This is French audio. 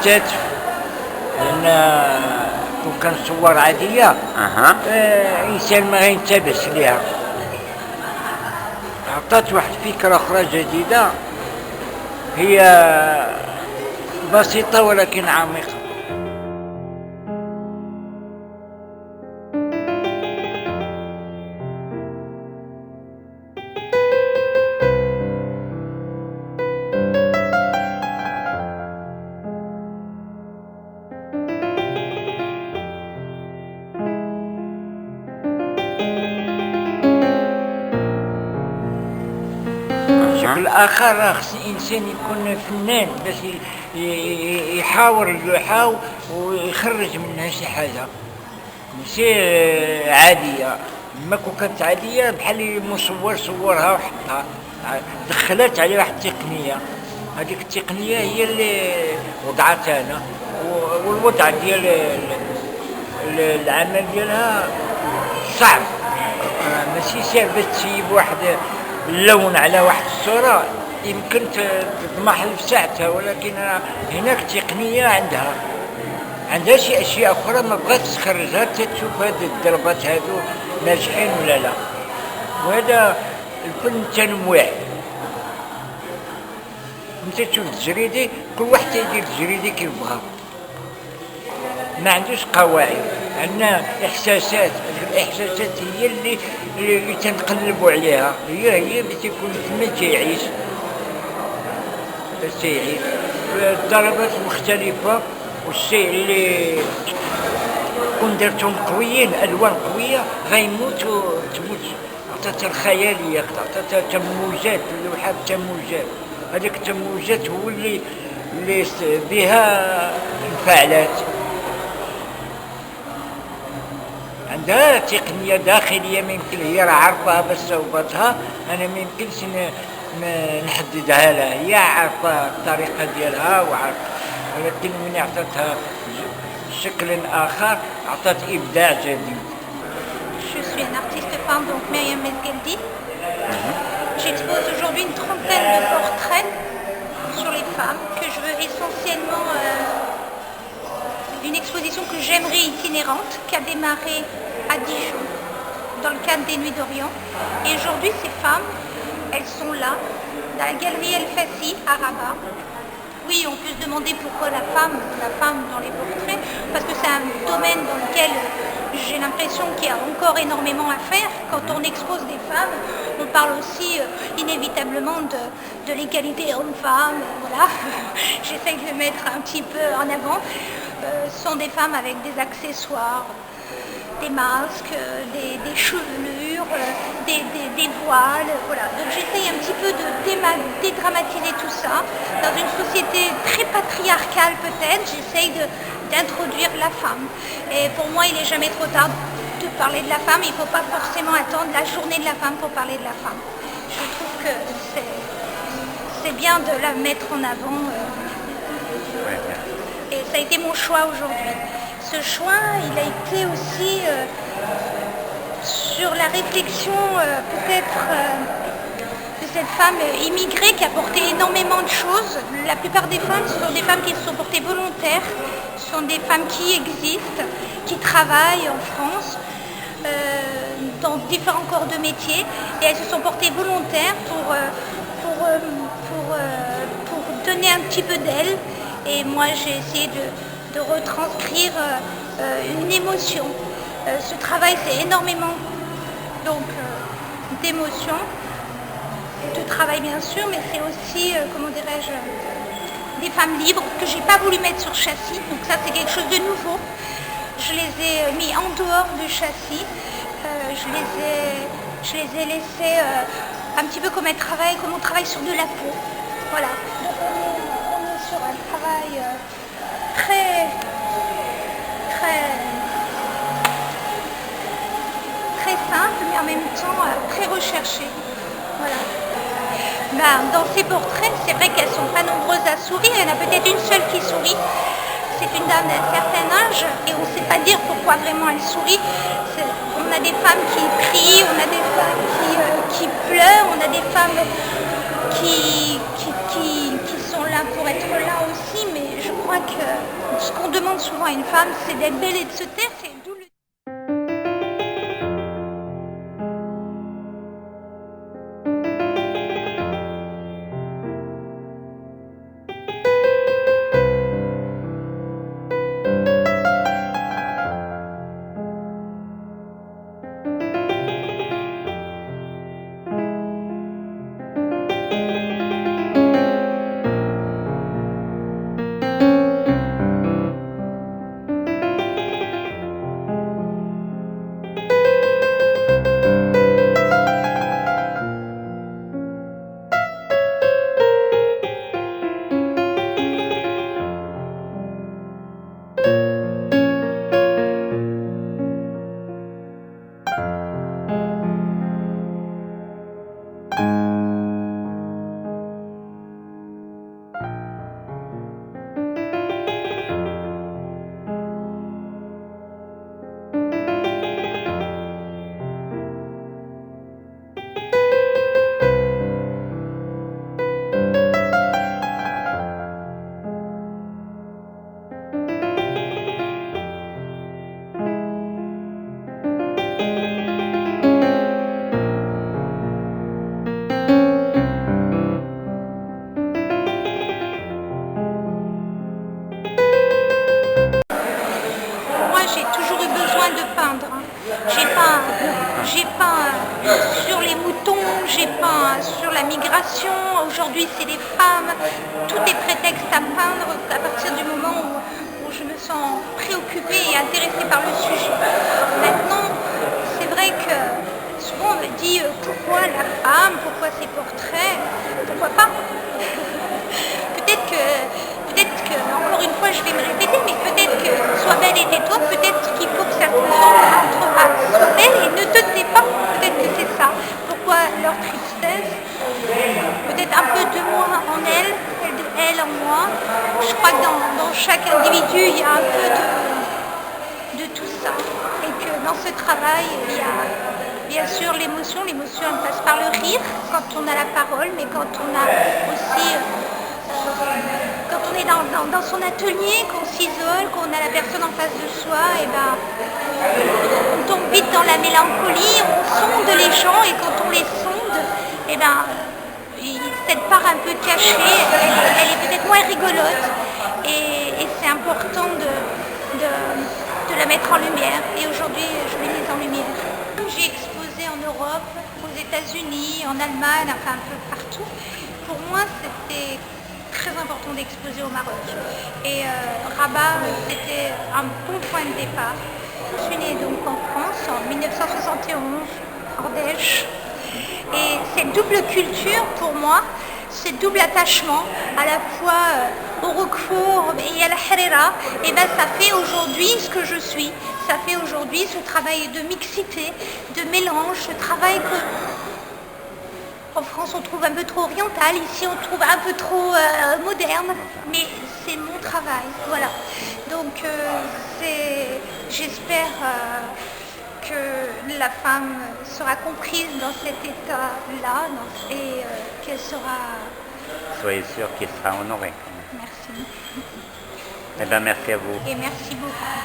الكتف، لأن كون كان صور عادية الإنسان ما غينتبهش ليها. عطات واحد فكرة أخرى جديدة، هي بسيطة ولكن عميقة. بشكل آخر خص الإنسان يكون فنان باش يحاور اللوحة ويخرج منها شي حاجة ماشي عادية. ما كون كانت عادية بحال المصور صورها وحطها، دخلت عليه واحد التقنية، هذيك التقنية هي اللي وضعتها أنا، والوضع ديال العمل ديالها صعب، ماشي سهل باش تسيب واحد اللون على واحد الصورة يمكن تضمحل في ساعتها، ولكن هناك تقنية عندها شي أشياء أخرى ما بغات تخرجها تشوف هاد الضربات هادو ناجحين ولا لا. وهذا الفن تنويع. انت تشوف التجريدي كل واحد تيدير التجريدي كيف بغا، ما عندوش قواعد، عندنا احساسات. الاحساسات هي اللي تنقلبوا عليها، هي اللي تيكون تما تيعيش. الضربات مختلفة، والشيء اللي كون درتهم قويين، الوان قويه غيموت وتموت. عطاتها الخياليه، عطاتها تموجات، اللوحات تموجات. هذيك التموجات هو اللي بها انفعالات. عندها تقنيه داخليه ما يمكن هي راه عارفاها بس صوبتها، انا ما يمكنش نحددها لها، هي عارفه الطريقه ديالها وعارفه، ولكن من عطاتها شكل اخر عطات ابداع جديد. Je suis une artiste peintre, donc Myriam Mesgeldi. J'expose aujourd'hui une trentaine de portraits sur les femmes que je veux essentiellement une exposition que j'aimerais itinérante, qui a démarré à Dijon dans le cadre des Nuits d'Orient. Et aujourd'hui, ces femmes, elles sont là, dans la galerie El Fassi à Rabat. Oui, on peut se demander pourquoi la femme dans les portraits, parce que c'est un domaine dans lequel j'ai l'impression qu'il y a encore énormément à faire. Quand on expose des femmes, on parle aussi inévitablement de l'égalité homme-femme. Voilà, j'essaye de le mettre un petit peu en avant. Ce sont des femmes avec des accessoires, des masques, des chevelures, des voiles, voilà. Donc j'essaye un petit peu de dédramatiser tout ça. Dans une société très patriarcale peut-être, j'essaye d'introduire la femme. Et pour moi, il n'est jamais trop tard de parler de la femme. Il ne faut pas forcément attendre la journée de la femme pour parler de la femme. Je trouve que c'est bien de la mettre en avant. Et ça a été mon choix aujourd'hui. Ce choix, il a été aussi sur la réflexion peut-être de cette femme immigrée qui a porté énormément de choses. La plupart des femmes, ce sont des femmes qui se sont portées volontaires, ce sont des femmes qui existent, qui travaillent en France dans différents corps de métier, et elles se sont portées volontaires pour donner un petit peu d'elles. Et moi, j'ai essayé de retranscrire une émotion. Ce travail, c'est énormément d'émotions, de travail bien sûr, mais c'est aussi, comment dirais-je, des femmes libres que j'ai pas voulu mettre sur châssis. Donc ça, c'est quelque chose de nouveau. Je les ai mis en dehors du châssis. Je les ai laissés un petit peu comme on travaille sur de la peau. Voilà. Donc on est sur un travail très simple, mais en même temps très recherché. Voilà. Dans ces portraits, c'est vrai qu'elles ne sont pas nombreuses à sourire. Il y en a peut-être une seule qui sourit. C'est une dame d'un certain âge et on ne sait pas dire pourquoi vraiment elle sourit. On a des femmes qui crient, on a des femmes qui pleurent, on a des femmes qui sont là pour être là aussi, mais je crois que ce qu'on demande souvent à une femme, c'est d'être belle et de se taire. C'est d'où le... J'ai toujours eu besoin de peindre. J'ai peint sur les moutons, j'ai peint sur la migration. Aujourd'hui, c'est les femmes. Tout est prétexte à peindre à partir du moment où je me sens préoccupée et intéressée par le sujet. Maintenant, c'est vrai que souvent on me dit pourquoi la femme, pourquoi ces portraits, pourquoi pas. Peut-être que, encore une fois, je vais me répéter, mais peut-être que sois belle et tais-toi, peut-être qu'il faut que certaines femmes soient belles et ne te tais pas, peut-être que c'est ça. Pourquoi leur tristesse, peut-être un peu de moi en elle en moi. Je crois que dans chaque individu, il y a un peu de tout ça. Et que dans ce travail, il y a bien sûr l'émotion elle passe par le rire quand on a la parole, mais quand on a aussi... quand on est dans son atelier, qu'on s'isole, qu'on a la personne en face de soi, et ben, on tombe vite dans la mélancolie, on sonde les gens et quand on les sonde, et ben, cette part un peu cachée, elle est peut-être moins rigolote et c'est important de la mettre en lumière et aujourd'hui je l'ai mise en lumière. J'ai exposé en Europe, aux États-Unis, en Allemagne, enfin un peu partout. Pour moi c'était très important d'exposer au Maroc. Et Rabat, c'était un bon point de départ. Je suis née donc en France en 1971, Ardèche. Et cette double culture, pour moi, ce double attachement, à la fois au Roquefort et à la Harira, et ben ça fait aujourd'hui ce que je suis. Ça fait aujourd'hui ce travail de mixité, de mélange, ce travail que... En France, on trouve un peu trop oriental, ici on trouve un peu trop moderne, mais c'est mon travail, voilà. Donc j'espère que la femme sera comprise dans cet état-là et qu'elle sera... Soyez sûr qu'il sera honoré. Merci. Eh bien, merci à vous. Et merci beaucoup.